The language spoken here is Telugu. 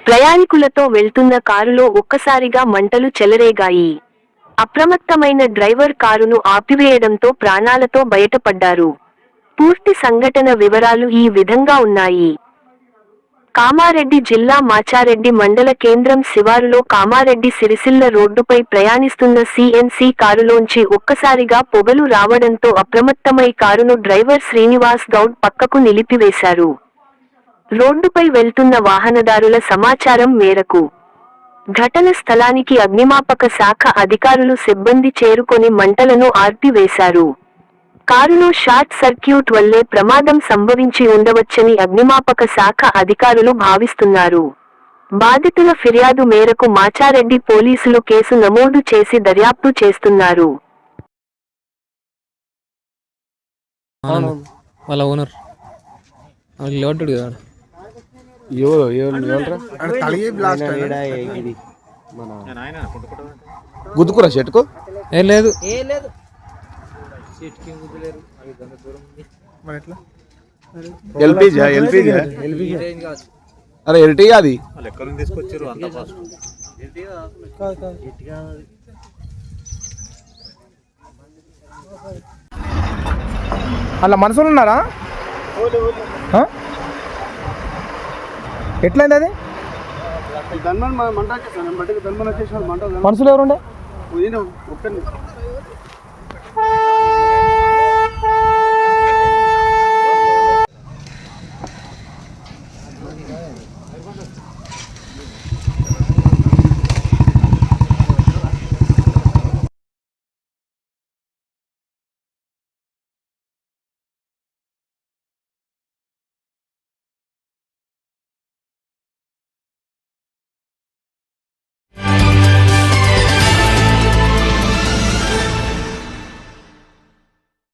ప్రయాణికులతో వెళ్తున్న కారులో ఒక్కసారిగా మంటలు చెలరేగాయి. అప్రమత్తమైన డ్రైవర్ కారును ఆపివేయడంతో ప్రాణాలతో బయటపడ్డారు. పూర్తి సంఘటన వివరాలు ఈ విధంగా ఉన్నాయి. కామారెడ్డి జిల్లా మాచారెడ్డి మండల కేంద్రం శివారులో కామారెడ్డి సిరిసిల్ల రోడ్డుపై ప్రయాణిస్తున్న సిఎన్సి కారులోంచి ఒక్కసారిగా పొగలు రావడంతో అప్రమత్తమై కారును డ్రైవర్ శ్రీనివాస్ గౌడ్ పక్కకు నిలిపివేశారు. రోడ్డుపై వెళ్తున్న వాహనదారుల సమాచారం మేరకు ఘటన స్థలానికి అగ్నిమాపక శాఖ అధికారులు సిబ్బంది చేరుకొని మంటలను ఆర్పివేశారు. కారులో షార్ట్ సర్క్యూట్ వల్లే ప్రమాదం సంభవించి ఉండవచ్చని అగ్నిమాపక శాఖ అధికారులు భావిస్తున్నారు. బాధితుల ఫిర్యాదు మేరకు మాచారెడ్డి పోలీసులు కేసు నమోదు చేసి దర్యాప్తు చేస్తున్నారు. గుద్దుకురా చెట్టుకు లేదు ఎల్పిజి అరే ఎల్టీ అది అలా మనుషులు ఉన్నారా? ఎట్లయింది అది? మనుషులు ఎవరుండే?